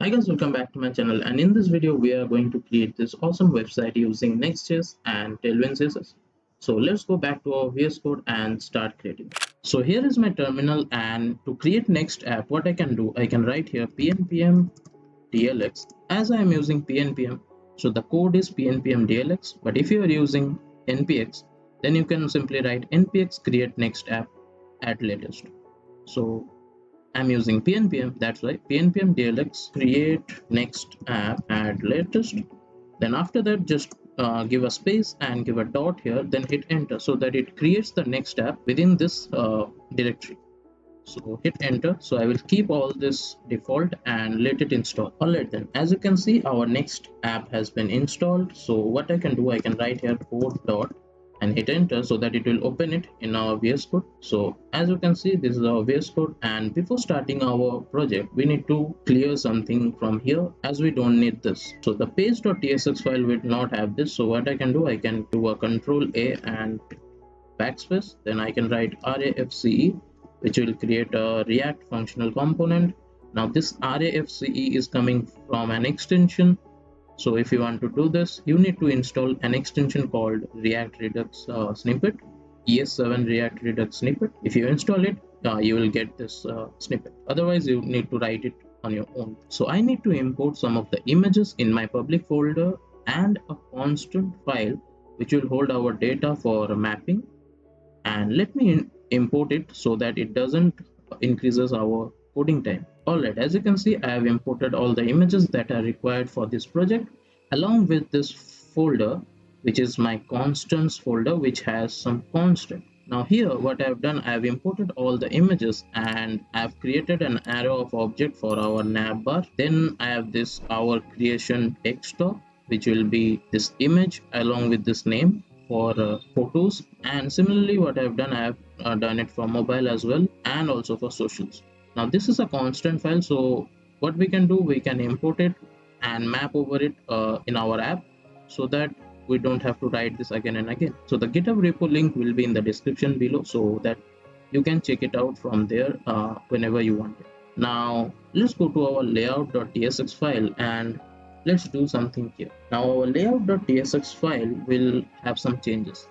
Hi guys, welcome back to my channel, and in this video we are going to create this awesome website using Next.js and Tailwind CSS. So let's go back to our VS Code and start creating. So here is my terminal, and to create Next app, what I can do, I can write here pnpm dlx. As I am using pnpm, so the code is pnpm dlx, but if you are using npx, then you can simply write npx create next app at latest. So I'm using PNPM, that's why PNPM DLX create next app add latest. Then after that, just give a space and give a dot here, then hit enter so that it creates the next app within this directory. So hit enter. So I will keep all this default and let it install. Alright, then as you can see, our next app has been installed. So what I can do, I can write here code dot and hit enter so that it will open it in our VS Code. So as you can see, this is our VS Code, and before starting our project we need to clear something from here as we don't need this. So the page.tsx file will not have this. So what I can do, I can do a control A and backspace, then I can write RAFCE, which will create a React functional component. Now this RAFCE is coming from an extension. So if you want to do this, you need to install an extension called React Redux snippet, ES7 React Redux snippet. If you install it, you will get this snippet. Otherwise, you need to write it on your own. So I need to import some of the images in my public folder and a constant file which will hold our data for mapping. And let me import it so that it doesn't increases our coding time. Alright, as you can see, I have imported all the images that are required for this project along with this folder, which is my constants folder, which has some constant. Now here what I have done, I have imported all the images and I have created an array of object for our navbar. Then I have this our creation desktop, which will be this image along with this name for photos. And similarly what I've done, I have done it for mobile as well and also for socials. Now this is a constant file, so what we can do, we can import it and map over it in our app so that we don't have to write this again and again. So the GitHub repo link will be in the description below so that you can check it out from there whenever you want it. Now let's go to our layout.tsx file and let's do something here. Now our layout.tsx file will have some changes,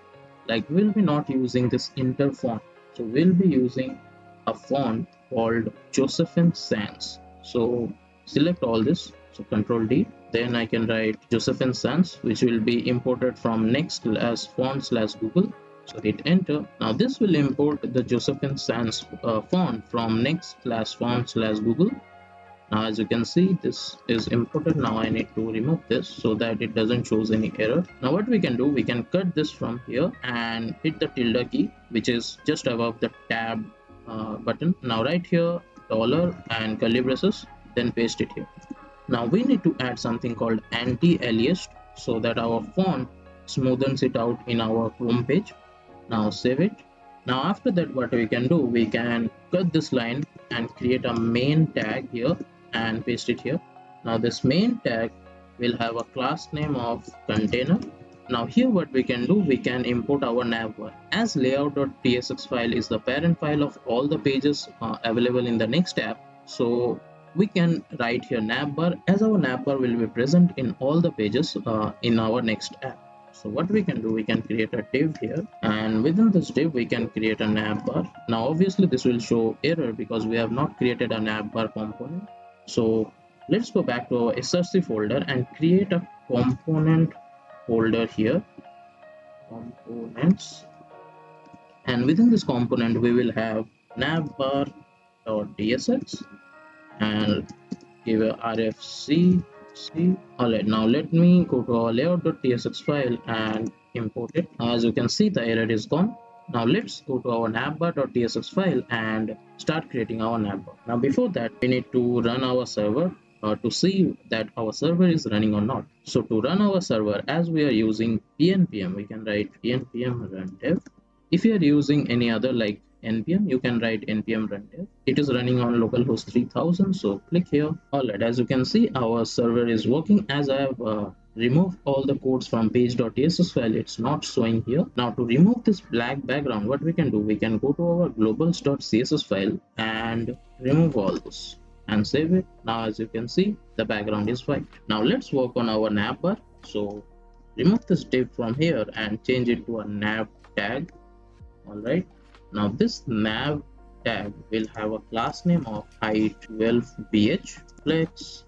like we'll be not using this inter font, so we'll be using a font called Josephine Sans. So select all this, so Control D, then I can write Josephine Sans, which will be imported from Next as font/Google. So hit enter. Now this will import the Josephine Sans font from Next/font/Google. Now as you can see, this is imported. Now I need to remove this so that it doesn't show any error. Now what we can do, we can cut this from here and hit the tilde key, which is just above the tab button. Now right here dollar and curly braces, then paste it here. Now we need to add something called anti-aliased so that our font smoothens it out in our home page. Now save it. Now after that, what we can do, we can cut this line and create a main tag here and paste it here. Now this main tag will have a class name of container. Now here what we can do, we can import our navbar, as layout.tsx file is the parent file of all the pages available in the next app. So we can write here navbar, as our navbar will be present in all the pages in our next app. So what we can do, we can create a div here, and within this div we can create a navbar. Now obviously this will show error because we have not created a navbar component. So let's go back to our src folder and create a component folder here, components, and within this component we will have navbar.tsx and give a rfc. Alright, now let me go to our layout.tsx file and import it. As you can see, the error is gone. Now let's go to our navbar.tsx file and start creating our navbar. Now before that, we need to run our server to see that our server is running or not. So to run our server, as we are using pnpm, we can write pnpm run dev. If you are using any other like npm, you can write npm run dev. It is running on localhost 3000, so click here. Alright, as you can see, our server is working. As I have removed all the codes from page.tsx file, it's not showing here. Now to remove this black background, what we can do, we can go to our globals.css file and remove all this. and save it. Now as you can see, the background is white. Now let's work on our navbar. So remove this div from here and change it to a nav tag. Alright, now this nav tag will have a class name of height 12bh, flex,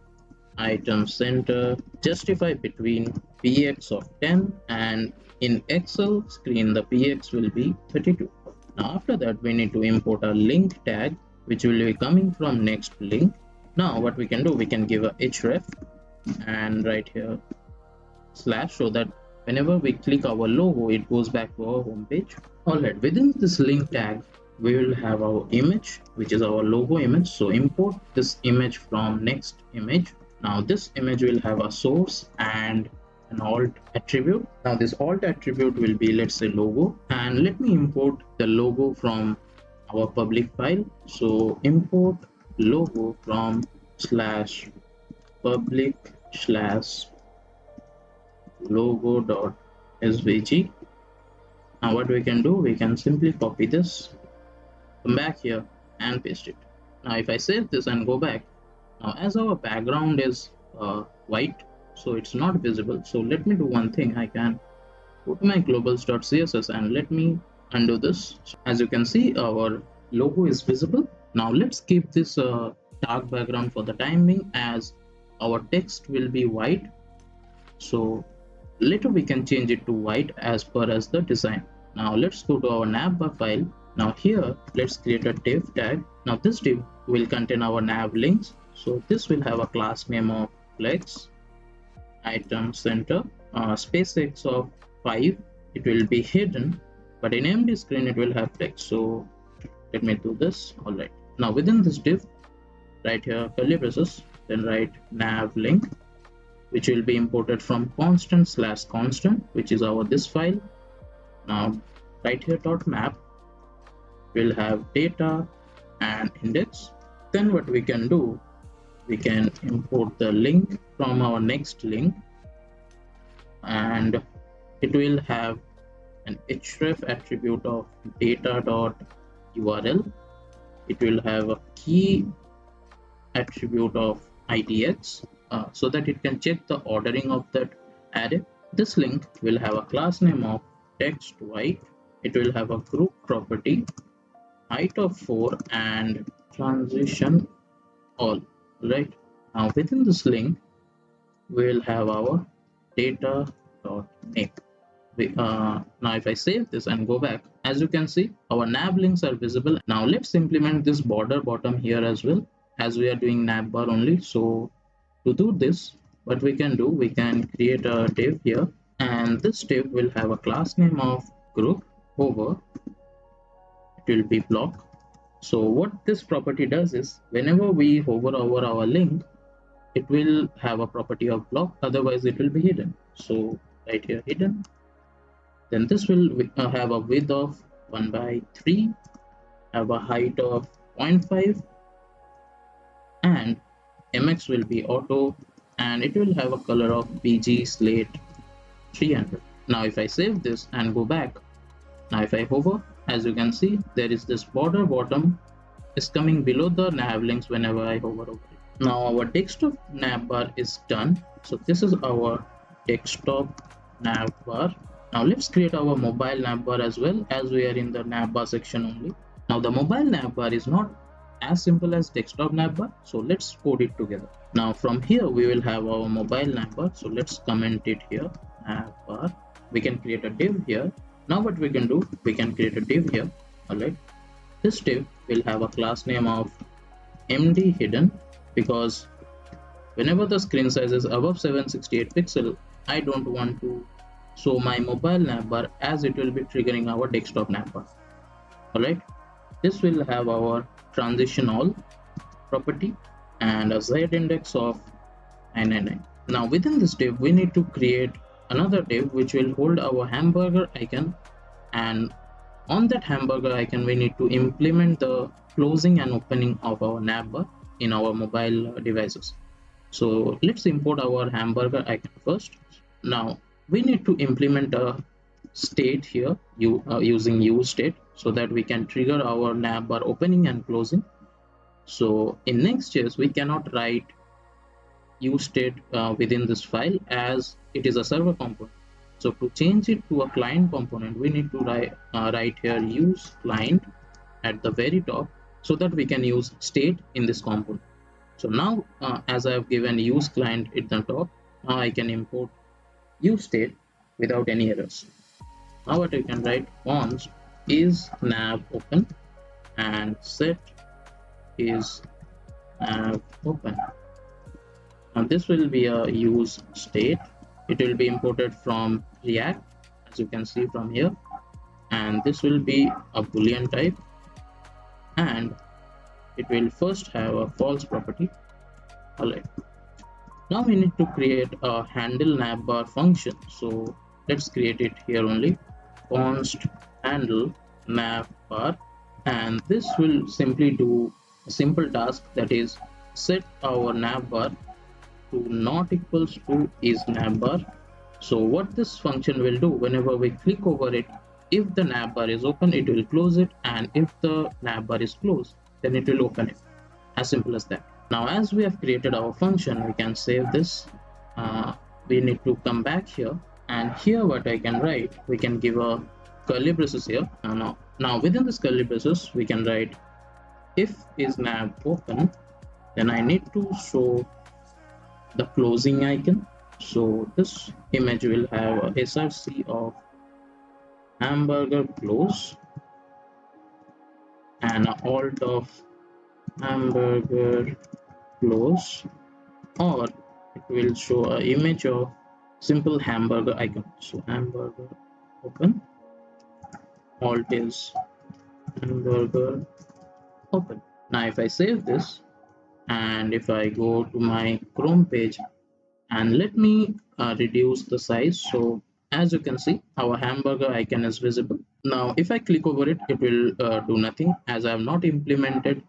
item center, justify between px of 10, and in Excel screen the px will be 32. Now after that we need to import a link tag which will be coming from next link. Now what we can do, we can give a href and right here slash, so that whenever we click our logo it goes back to our home page. Alright, within this link tag we will have our image, which is our logo image. So import this image from next image. Now this image will have a source and an alt attribute. Now this alt attribute will be, let's say, logo, and let me import the logo from our public file. So import logo from slash public slash logo.svg. Now what we can do, we can simply copy this, come back here and paste it. Now if I save this and go back, now as our background is white, so it's not visible. So let me do one thing, I can go to my globals.css and let me undo this. As you can see, our logo is visible. Now let's keep this dark background for the time being, as our text will be white. So later we can change it to white as per as the design. Now let's go to our navbar file. Now here let's create a div tag. Now this div will contain our nav links. So this will have a class name of flex, item center, space x of 5. It will be hidden, but in empty screen it will have text. So let me do this. Alright, now within this div, right here curly braces, then write nav link, which will be imported from constant slash constant, which is our this file. Now right here dot map will have data and index. Then what we can do, we can import the link from our next link, and it will have an href attribute of data.url. It will have a key attribute of idx, so that it can check the ordering of that array. This link will have a class name of text white. It will have a group property, height of 4, and transition all. Right, now within this link we'll have our data.name. Now if I save this and go back, as you can see, our nav links are visible. Now let's implement this border bottom here as well, as we are doing navbar only. So to do this, what we can do, we can create a div here, and this div will have a class name of group hover. It will be block. So what this property does is, whenever we hover over our link, it will have a property of block, otherwise it will be hidden. So right here hidden. Then this will have a width of 1/3, have a height of 0.5, and mx will be auto, and it will have a color of bg slate 300. Now if I save this and go back, now if I hover, as you can see, there is this border bottom is coming below the nav links whenever I hover over it. Now our desktop navbar is done. So this is our desktop navbar. Now let's create our mobile navbar as well, as we are in the navbar section only. Now the mobile navbar is not as simple as desktop navbar, so let's code it together. Now from here we will have our mobile navbar. So let's comment it here, navbar. We can create a div here. Now what we can do, we can create a div here. Alright, this div will have a class name of md hidden, because whenever the screen size is above 768 pixel, I don't want to show my mobile navbar, as it will be triggering our desktop navbar. Alright, this will have our transition all property and a z index of 999. Now within this div we need to create another div which will hold our hamburger icon, and on that hamburger icon we need to implement the closing and opening of our navbar in our mobile devices. So let's import our hamburger icon first. Now we need to implement a state here using use state, so that we can trigger our navbar opening and closing. So in Next.js, we cannot write use state within this file as it is a server component. So to change it to a client component, we need to write here use client at the very top so that we can use state in this component. So now as I have given use client at the top, now I can import use state without any errors. Now what I can write const is nav open and set is nav open. Now this will be a use state. It will be imported from React, as you can see from here, and this will be a boolean type, and it will first have a false property. Alright, now we need to create a handle navbar function, so let's create it here only. Const handle navbar, and this will simply do a simple task, that is set our navbar to not equals to is navbar. So what this function will do, whenever we click over it, if the navbar is open, it will close it, and if the navbar is closed, then it will open it. As simple as that. Now as we have created our function, we can save this. We need to come back here, and here what I can write, we can give a curly braces here. Now within this curly braces, we can write if is nav open, then I need to show the closing icon. So this image will have a src of hamburger close and a alt of hamburger close, or it will show an image of simple hamburger icon. So hamburger open, alt is hamburger open. Now if I save this and if I go to my Chrome page, and let me reduce the size, so as you can see our hamburger icon is visible. Now if I click over it, it will do nothing as I have not implemented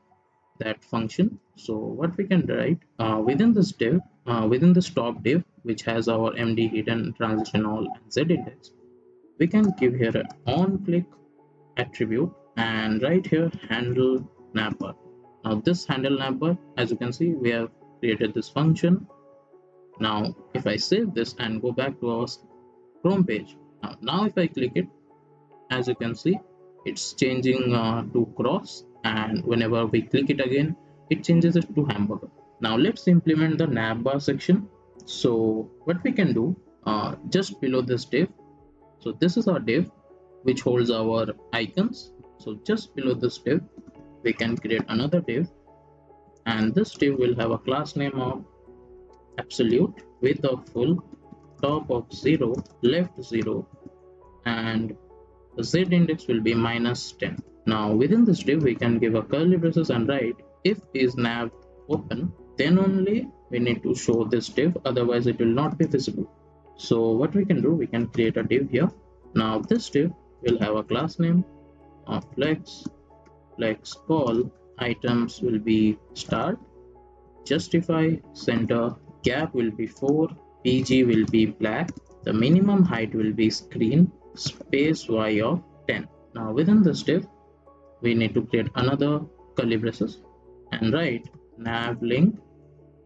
that function. So what we can write within this div, within this top div, which has our md hidden transition all and z index, we can give here an on click attribute and write here handle navbar. Now this handle navbar, as you can see, we have created this function. Now if I save this and go back to our Chrome page, now if I click it, as you can see, it's changing to cross, and whenever we click it again, it changes it to hamburger. Now let's implement the navbar section. So what we can do, just below this div, so this is our div which holds our icons. So just below this div, we can create another div, and this div will have a class name of absolute with a full, top of 0, left 0, and the z index will be -10. Now within this div, we can give a curly braces and write if is nav open, then only we need to show this div, otherwise it will not be visible. So what we can do, we can create a div here. Now this div will have a class name of flex call, items will be start, justify, center, gap will be 4, pg will be black, the minimum height will be screen, space y of 10. Now within this div, we need to create another curly braces and write navlink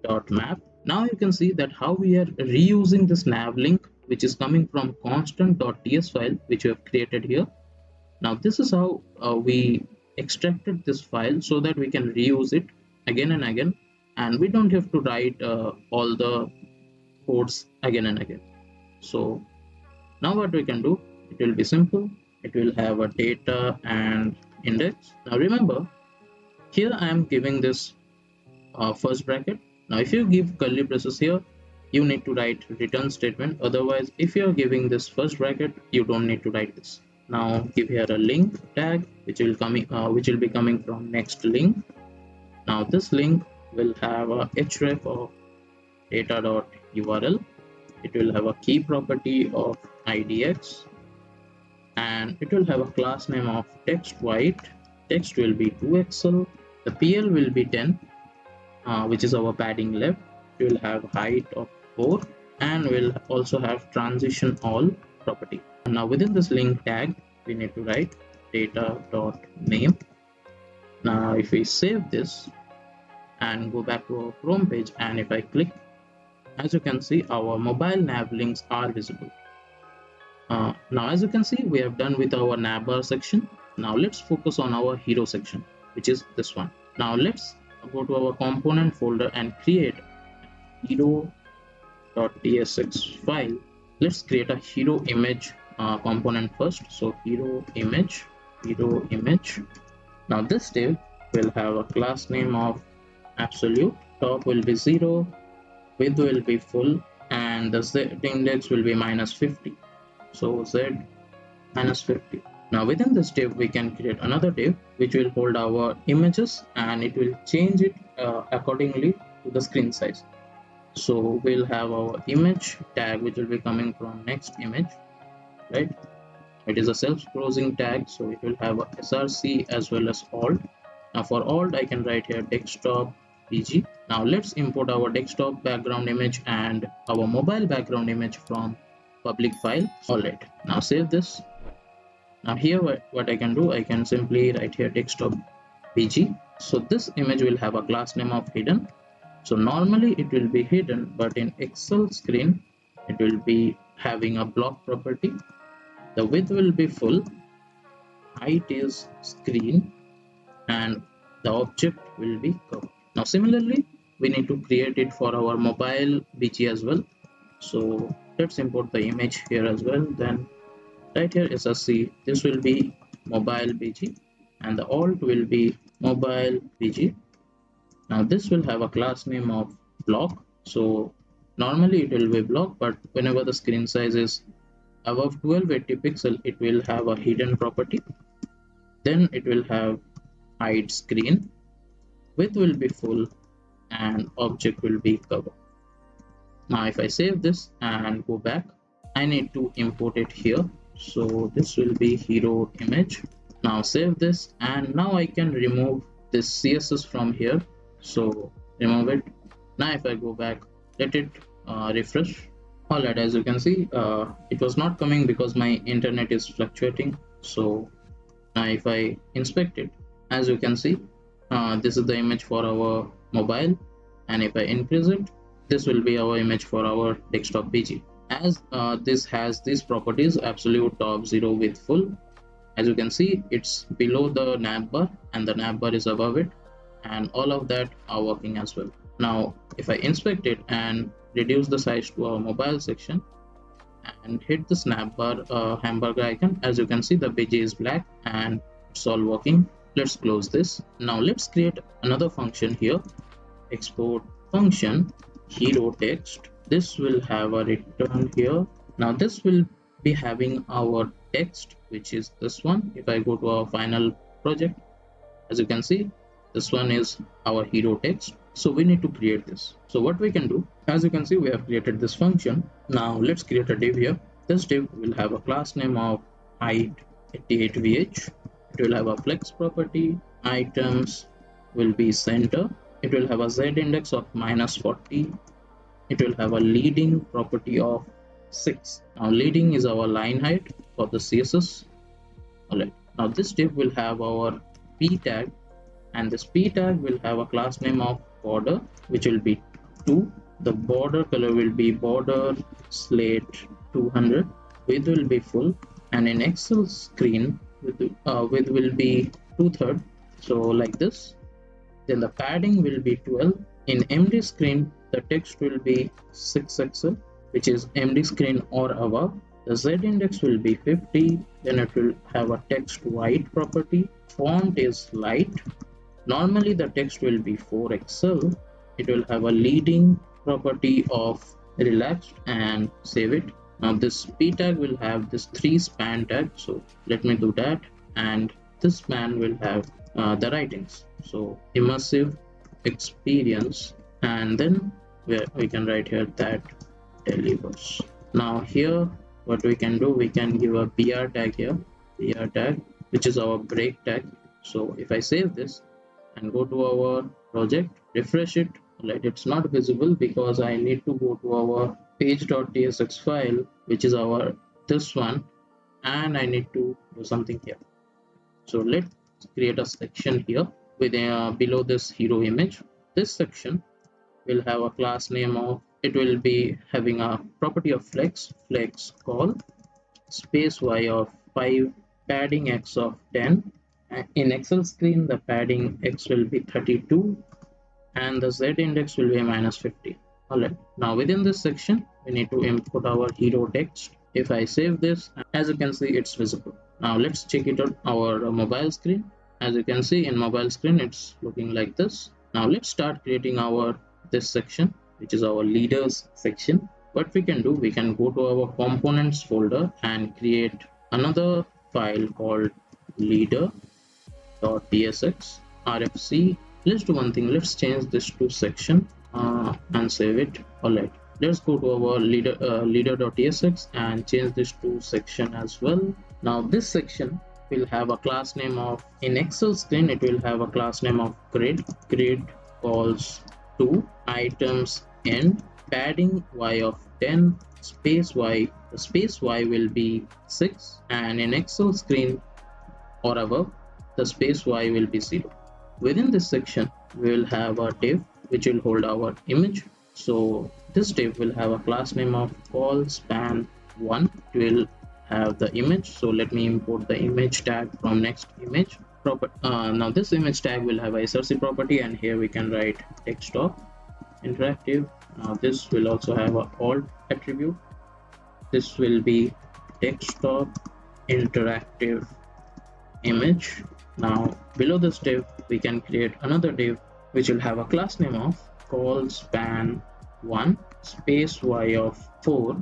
dot map. Now you can see that how we are reusing this navlink, which is coming from constant.ts file which we have created here. Now this is how we extracted this file so that we can reuse it again and again, and we don't have to write all the codes again and again. So now what we can do, it will be simple. It will have a data and index. Now remember, here I am giving this first bracket. Now if you give curly braces here, you need to write return statement. Otherwise, if you are giving this first bracket, you don't need to write this. Now give here a link tag which will be coming from next link. Now this link will have a href of data.url. It will have a key property of idx, and it will have a class name of text white. Text will be 2xl. The pl will be 10, which is our padding left. It will have height of 4, and will also have transition all property. And now within this link tag, we need to write data.name. Now if we save this and go back to our Chrome page, and if I click, as you can see, our mobile nav links are visible. Now as you can see, we have done with our navbar section. Now let's focus on our hero section, which is this one. Now let's go to our component folder and create hero.tsx file. Let's create a hero image component first. So hero image. Now this div will have a class name of absolute, top will be 0, width will be full, and the z index will be -50. So z -50. Now within this div we can create another div which will hold our images, and it will change it accordingly to the screen size. So we'll have our image tag which will be coming from next image, right? It is a self-closing tag, so it will have a src as well as alt. Now for alt I can write here desktop bg. Now let's import our desktop background image and our mobile background image from public file. Alright, now save this. Now here what I can do, I can simply write here desktop bg. So this image will have a class name of hidden. So normally it will be hidden, but in Excel screen it will be having a block property. The width will be full, height is screen, and the object will be cover. Now similarly we need to create it for our mobile bg as well. So let's import the image here as well. Then right here src, this will be mobile bg, and the alt will be mobile bg. Now this will have a class name of block. So normally it will be block, but whenever the screen size is above 1280 pixel, it will have a hidden property. Then it will have hide screen, width will be full, and object will be cover. Now if I save this and go back, I need to import it here. So this will be hero image. Now save this, and now I can remove this css from here. So remove it. Now if I go back, let it refresh. Alright, as you can see, it was not coming because my internet is fluctuating. So now if I inspect it, as you can see, this is the image for our mobile, and if I increase it, this will be our image for our desktop bg. As this has these properties, absolute, top, 0, width, full. As you can see, it's below the navbar and the navbar is above it, and all of that are working as well. Now if I inspect it and reduce the size to our mobile section and hit the navbar hamburger icon, as you can see the bg is black and it's all working. Let's close this. Now let's create another function here, export function hero text. This will have a return here. Now this will be having our text, which is this one. If I go to our final project, as you can see, this one is our hero text. So we need to create this. So what we can do, as you can see, we have created this function. Now let's create a div here. This div will have a class name of height 88vh. It will have a flex property. Items will be center. It will have a z index of -40. It will have a leading property of 6. Now leading is our line height for the css. Alright, now this div will have our p tag, and this p tag will have a class name of border, which will be 2. The border color will be border slate 200. Width will be full, and in Excel screen width will be 2/3. So like this. Then the padding will be 12. In MD screen, the text will be 6XL, which is MD screen or above. The Z index will be 50. Then it will have a text white property. Font is light. Normally the text will be 4XL. It will have a leading property of relaxed, and save it. Now this p tag will have this 3 span tag. So let me do that. And this span will have the writings. So immersive experience, and then we can write here that delivers. Now here what we can do, we can give a br tag here, br tag, which is our break tag. So if I save this and go to our project, refresh it, right, it's not visible because I need to go to our page.tsx file, which is our this one, and I need to do something here. So let's create a section here with below this hero image. this section will have a class name of, it will be having a property of flex call space y of 5, padding x of 10. In Excel screen, the padding x will be 32 and the z index will be minus 50. Alright, now within this section, we need to input our hero text. If I save this, as you can see, it's visible. Now let's check it on our mobile screen. As you can see in mobile screen, it's looking like this. Now let's start creating our this section, which is our leaders section. What we can do, we can go to our components folder and create another file called leader.tsx rfc. Let's do one thing, let's change this to section and save it. Alright, let's go to our leader.tsx and change this to section as well. Now this section will have a class name of, in Excel screen it will have a class name of grid calls to items end, padding y of 10, space y, the space y will be 6, and in Excel screen or above, the space y will be 0. Within this section, we will have a div which will hold our image. So this div will have a class name of call span 1. It will have the image. So let me import the image tag from next image. Now this image tag will have a src property, and here we can write desktop interactive. Now this will also have a alt attribute. This will be desktop interactive image. Now below this div, we can create another div which will have a class name of call span 1 space y of 4.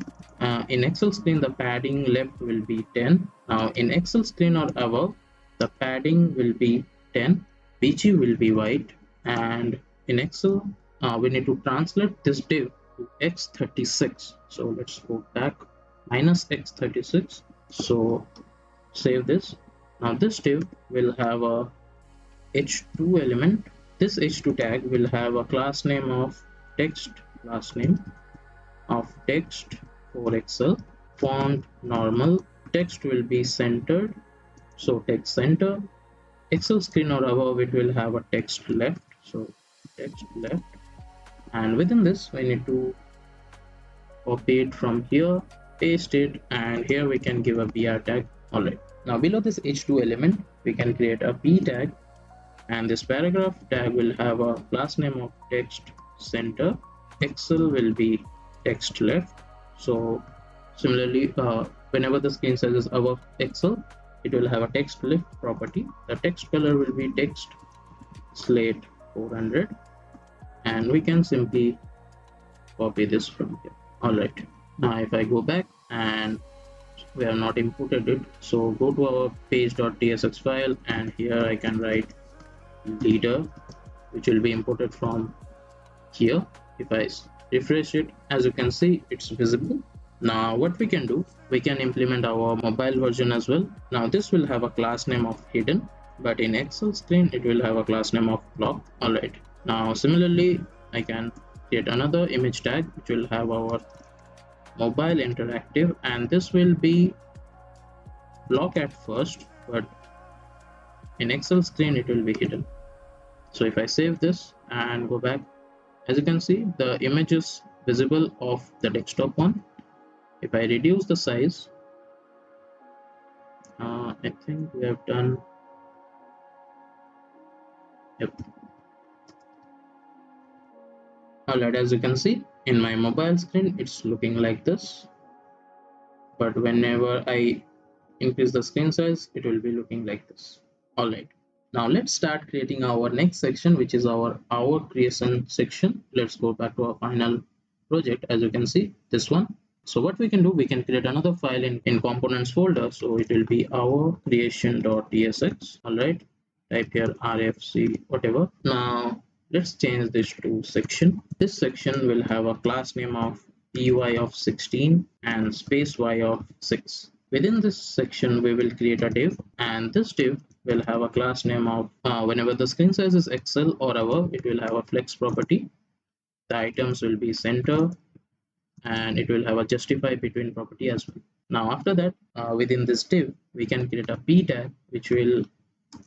In Excel screen, the padding left will be 10. Now in Excel screen or above, the padding will be 10, bg will be white, and in Excel we need to translate this div to x36. So let's go back, minus x36. So save this. Now this div will have a h2 element. This h2 tag will have a class name of text, class name of text for Excel, font normal, text will be centered, so text center. Excel screen or above, it will have a text left, so text left, and within this we need to copy it from here, paste it, and here we can give a br tag. Alright, now below this h2 element we can create a p tag, and this paragraph tag will have a class name of text center. Excel will be text left. So similarly, whenever the screen size is above Excel, it will have a text left property. The text color will be text slate 400, and we can simply copy this from here. Alright, now if I go back, and we have not imported it, so go to our page.tsx file, and here I can write leader, which will be imported from here. If I refresh it, as you can see, it's visible. Now what we can do, we can implement our mobile version as well. Now this will have a class name of hidden, but in Excel screen it will have a class name of block. Alright, now similarly I can create another image tag which will have our mobile interactive, and this will be block at first, but in Excel screen it will be hidden. So if I save this and go back, as you can see, the image is visible of the desktop one. If I reduce the size, I think we have done, yep. Alright, as you can see in my mobile screen, it's looking like this, but whenever I increase the screen size, it will be looking like this. Alright, now let's start creating our next section, which is our creation section. Let's go back to our final project. As you can see, this one. So what we can do, we can create another file in components folder. So it will be our creation.tsx. Alright, type here rfc whatever. Now let's change this to section. This section will have a class name of py of 16 and space y of 6. Within this section we will create a div, and this div will have a class name of whenever the screen size is Excel or above, it will have a flex property. The items will be center, and it will have a justify between property as well. Now after that, within this div we can create a p tag which will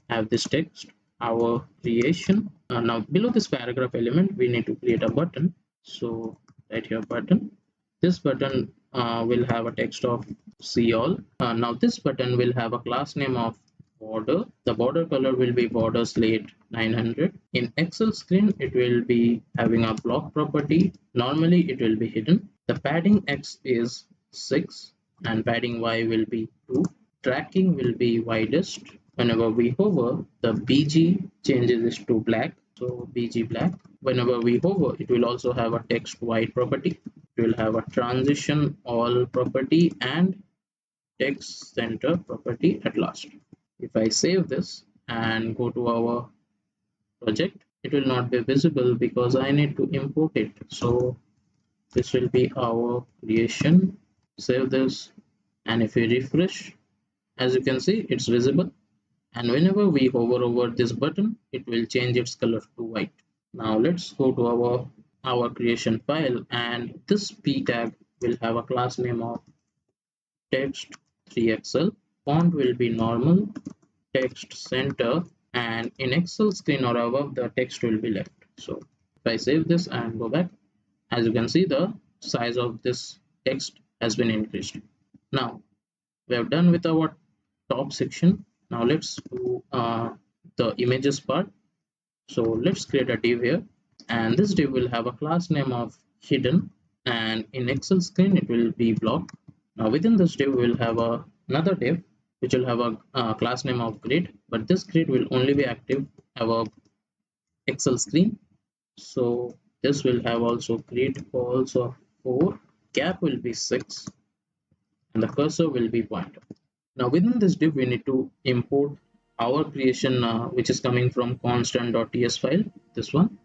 have this text. our creation. Now below this paragraph element, we need to create a button. So right here, button. This button will have a text of see all. Now this button will have a class name of border. The border color will be border slate 900. In Excel screen, it will be having a block property. Normally it will be hidden. The padding X is 6 and padding Y will be 2. Tracking will be widest. Whenever we hover, the BG changes to black. So BG black. Whenever we hover, it will also have a text white property. It will have a transition all property and text center property at last. If I save this and go to our project, it will not be visible because I need to import it. So this will be our creation. Save this, and if we refresh, as you can see, it's visible. And whenever we hover over this button, it will change its color to white. Now let's go to our creation file, and this p tag will have a class name of text 3xl. Font will be normal, text center, and in Excel screen or above, the text will be left. So if I save this and go back, as you can see, the size of this text has been increased. Now we have done with our top section. Now let's do the images part. So let's create a div here, and this div will have a class name of hidden, and in Excel screen it will be block. Now within this div we will have another div which will have a class name of grid, but this grid will only be active above Excel screen. So this will have also grid also 4, gap will be 6, and the cursor will be pointer. Now within this div we need to import our creation which is coming from constant.ts file, this one,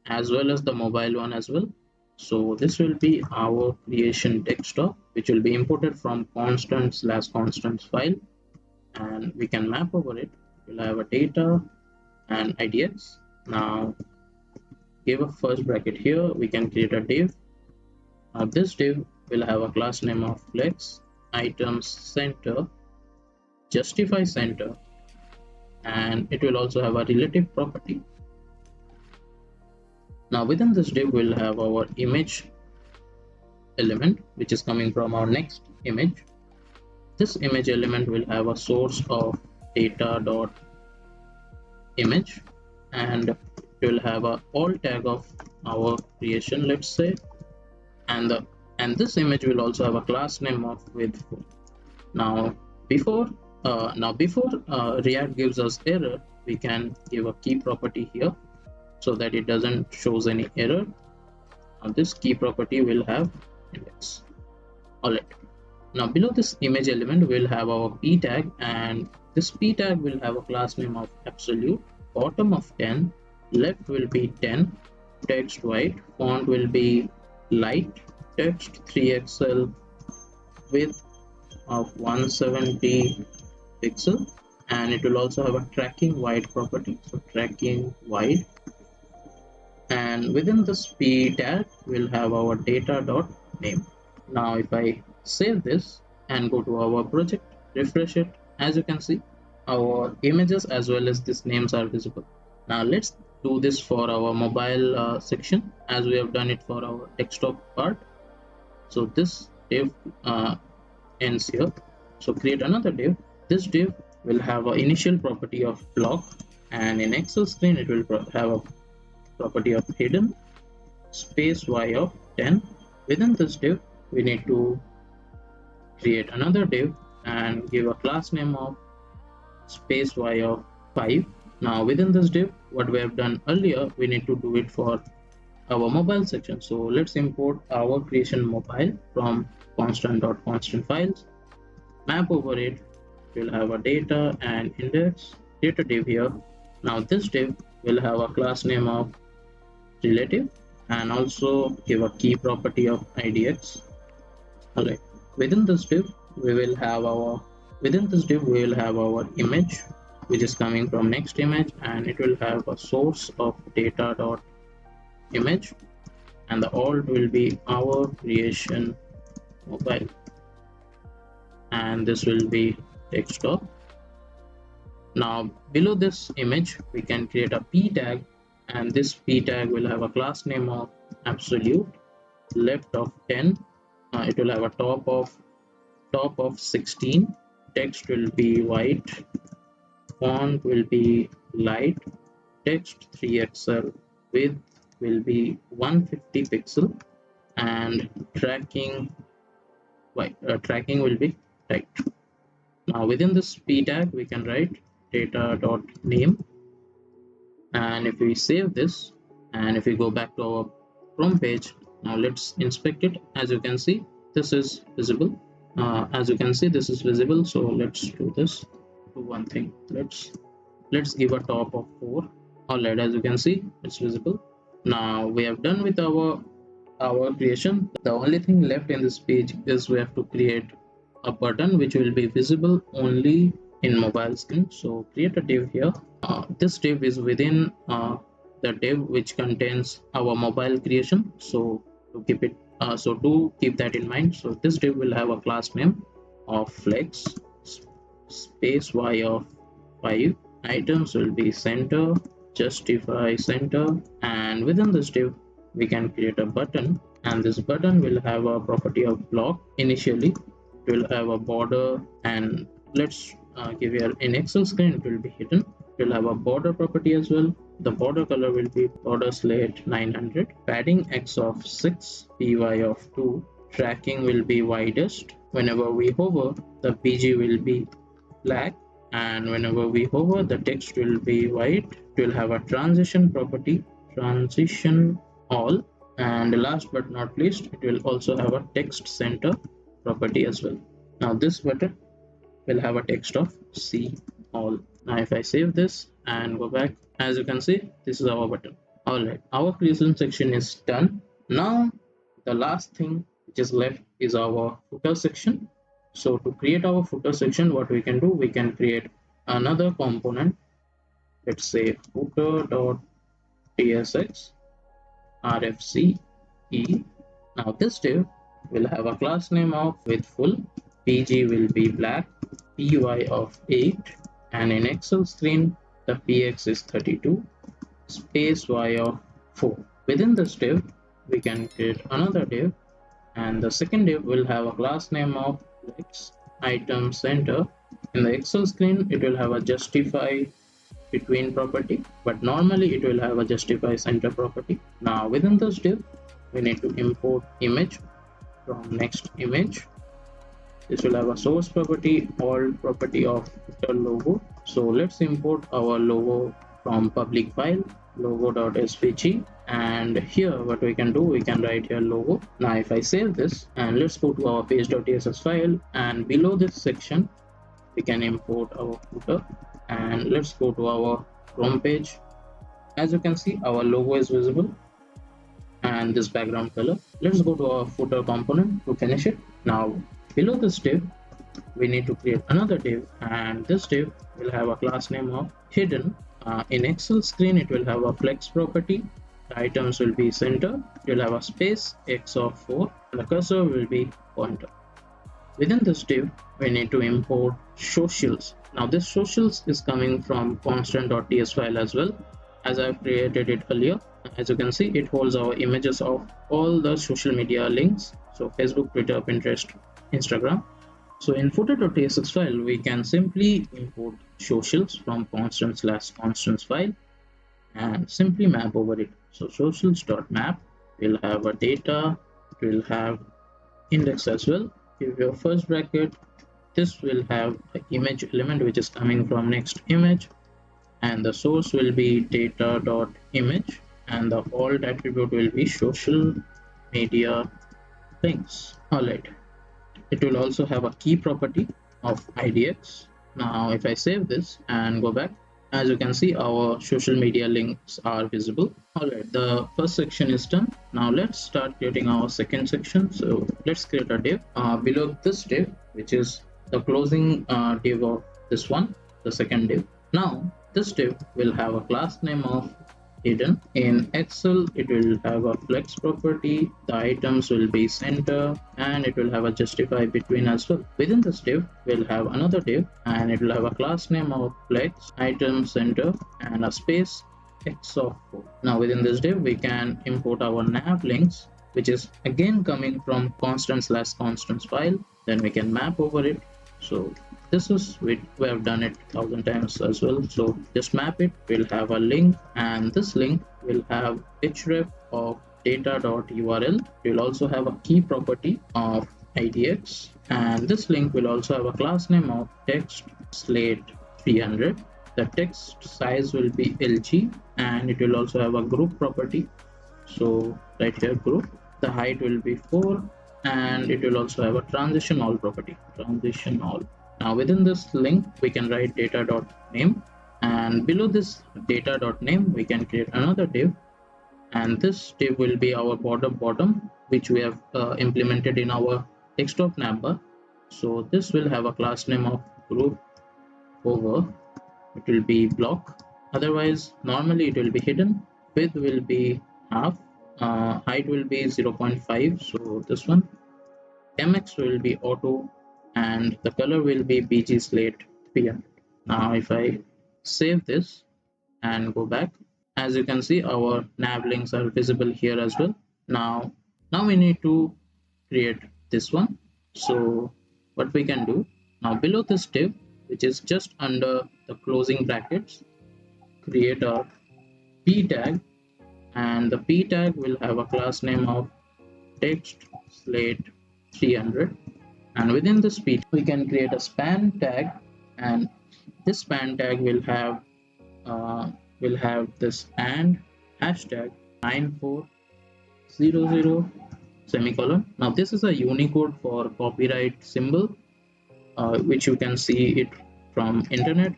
as well as the mobile one as well. So this will be our creation desktop which will be imported from constant/constants file, and we can map over it. We'll have a data and idx. Now give a first bracket here, we can create a div. Now this div will have a class name of flex items center justify center, and it will also have a relative property. Now within this div we'll have our image element which is coming from our next image. This image element will have a source of data.image, and it will have a all tag of our creation, let's say, and this image will also have a class name of width. Now before React gives us error, we can give a key property here so that it doesn't shows any error. Now this key property will have index. Alright. Now below this image element we'll have our p tag, and this p tag will have a class name of absolute, bottom of 10, left will be 10, text white, font will be light, text 3xl, width of 170 pixel, and it will also have a tracking wide property, so tracking wide. And within this p tag we'll have our data.name. Now if I save this and go to our project, refresh it, as you can see our images as well as these names are visible. Now let's do this for our mobile section as we have done it for our desktop part. So this div ends here. So create another div. This div will have an initial property of block, and in Excel screen it will have a property of hidden, space y of 10. Within this div we need to create another div and give a class name of space y of 5. Now within this div, what we have done earlier, we need to do it for our mobile section. So let's import our creation mobile from constant.constant files, map over it. We'll have a data and index data div here. Now this div will have a class name of relative and also give a key property of idx. Alright, within this div we will have our image which is coming from next image, and it will have a source of data.image, and the alt will be our creation mobile, and this will be desktop. Now below this image we can create a p tag, and this p tag will have a class name of absolute, left of 10, it will have a top of 16, text will be white, font will be light, text 3xl, width will be 150 pixel, and tracking will be typed. Now within this p tag we can write data.name, and if we save this and if we go back to our Chrome page, now let's inspect it. As you can see, this is visible. So let's do this. Do one thing. Let's give a top of 4. Alright, as you can see, it's visible. Now we have done with our creation. The only thing left in this page is we have to create a button which will be visible only in mobile screen. So create a div here. This div is within the div which contains our mobile creation. So to keep it, do keep that in mind. So this div will have a class name of flex space y of 5. Items will be center, justify center, and within this div we can create a button, and this button will have a property of block. Initially it will have a border, and let's give here in Excel screen it will be hidden. It will have a border property as well. The border color will be border slate 900, padding x of 6, py of 2, tracking will be widest. Whenever we hover, the pg will be black, and whenever we hover, the text will be white. It will have a transition property, transition all, and last but not least, it will also have a text center property as well. Now this button will have a text of see all. Now if I save this and go back, as you can see, this is our button. Alright, our creation section is done. Now the last thing which is left is our footer section. So to create our footer section, what we can do, we can create another component. Let's say footer.tsx rfce. Now this div will have a class name of width full, pg will be black, py of 8, and in Excel screen the px is 32, space y of 4. Within this div we can create another div, and the second div will have a class name of flex item center. In the Excel screen it will have a justify between property, but normally it will have a justify center property. Now within this div we need to import image from next image. This will have a source property, alt property of the logo. So let's import our logo from public file logo.svg, and here what we can do, we can write here logo. Now if I save this and let's go to our page.css file, and below this section we can import our footer, and let's go to our Chrome page. As you can see, our logo is visible and this background color. Let's go to our footer component to finish it. Now below this div we need to create another div, and this div will have a class name of hidden. In Excel screen it will have a flex property, the items will be center, it will have a space x of 4, and the cursor will be pointer. Within this div we need to import socials. Now this socials is coming from constant.ts file as well, as I've created it earlier. As you can see, it holds our images of all the social media links, so Facebook, Twitter, Pinterest, Instagram. So in footer.tsx file we can simply import socials from constant/constants file and simply map over it. So socials.map will have a data, it will have index as well. Give your first bracket, this will have the image element which is coming from next image, and the source will be data.image, and the alt attribute will be social media links. Alright, it will also have a key property of idx. Now if I save this and go back, as you can see, our social media links are visible. Alright, the first section is done. Now let's start creating our second section. So let's create a div below this div, which is the closing div of this one, the second div. Now this div will have a class name of hidden. In Excel, it will have a flex property, the items will be center, and it will have a justify between as well. Within this div, we'll have another div, and it will have a class name of flex, item center, and a space x of 4. Now within this div, we can import our nav links, which is again coming from constant/constants file. Then we can map over it. So this is we have done it 1,000 times as well, so just map it. We'll have a link, and this link will have href of data.url. We'll also have a key property of idx, and this link will also have a class name of text slate 300. The text size will be lg, and it will also have a group property. So right here, group, the height will be 4, and it will also have a transition all property, transition all. Now within this link, we can write data.name, and below this data.name, we can create another div, and this div will be our border bottom, which we have implemented in our desktop Navbar. So this will have a class name of group over, it will be block. Otherwise, normally it will be hidden. Width will be half, height will be 0.5, so this one. MX will be auto, and the color will be BG slate 300. Now if I save this and go back, as you can see, our nav links are visible here as well. Now we need to create this one. So what we can do, now below this div, which is just under the closing brackets, create a p tag, and the p tag will have a class name of text slate 300, and within this p we can create a span tag, and this span tag will have this and hashtag 9400 semicolon. Now this is a Unicode for copyright symbol, which you can see it from internet.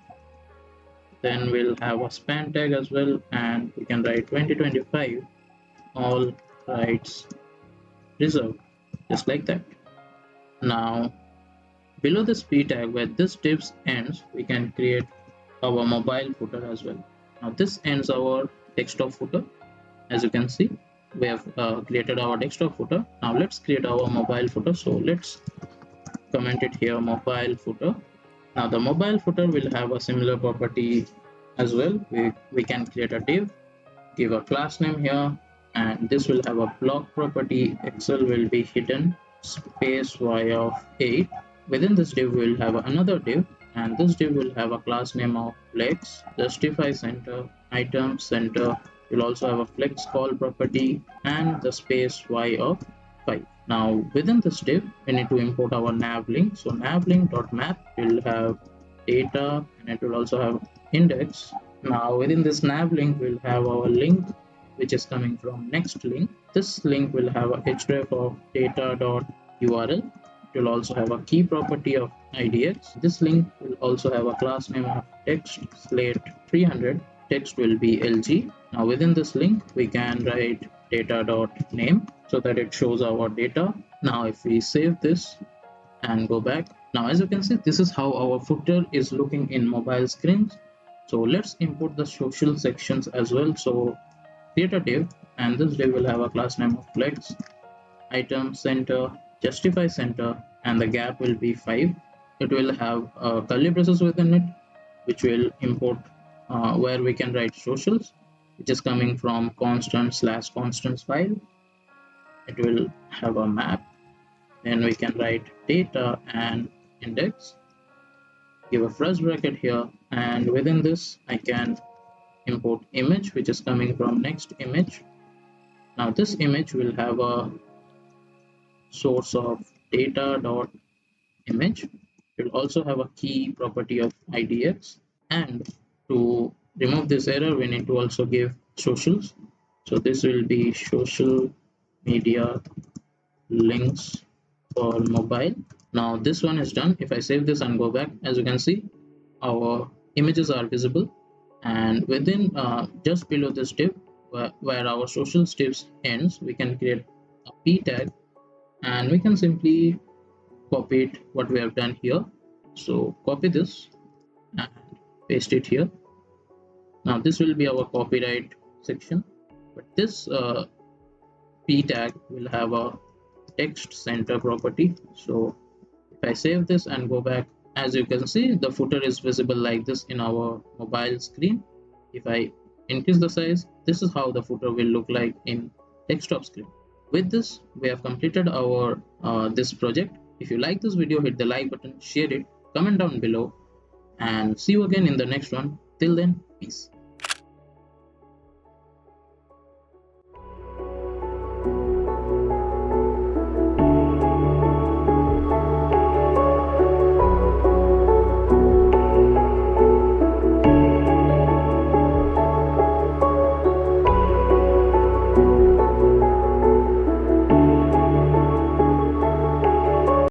Then we'll have a span tag as well, and we can write 2025 all rights reserved, just like that. Now below this p tag, where this div ends, we can create our mobile footer as well. Now this ends our desktop footer. As you can see, we have created our desktop footer. Now let's create our mobile footer. So let's comment it here, mobile footer. Now the mobile footer will have a similar property as well. We can create a div, give a class name here, and this will have a block property. Excel will be hidden space y of 8. Within this div, we'll have another div, and this div will have a class name of flex, justify center, item center. We'll also have a flex call property and the space y of 5. Now within this div, we need to import our nav link. So nav link.map will have data, and it will also have index. Now within this nav link, we'll have our link, which is coming from next link. This link will have a href of data.url. It will also have a key property of idx. This link will also have a class name of text slate 300. Text will be lg. Now within this link, we can write data.name so that it shows our data. Now if we save this and go back, now as you can see, this is how our footer is looking in mobile screens. So let's import the social sections as well. So create a div, and this div will have a class name of flex, item center, justify center, and the gap will be 5. It will have curly braces within it, which will import where we can write socials, which is coming from constant/constants file. It will have a map, then we can write data and index, give a first bracket here, and within this I can import image, which is coming from next image. Now this image will have a source of data.image. It will also have a key property of idx, and to remove this error, we need to also give socials. So this will be social media links for mobile. Now this one is done. If I save this and go back, as you can see, our images are visible, and within just below this div, where our social divs ends, we can create a p tag, and we can simply copy it what we have done here. So copy this and paste it here. Now this will be our copyright section, but this p tag will have a text center property. So if I save this and go back, as you can see, the footer is visible like this in our mobile screen. If I increase the size, this is how the footer will look like in desktop screen. With this, we have completed our this project. If you like this video, hit the like button, share it, comment down below, and see you again in the next one. Till then, peace.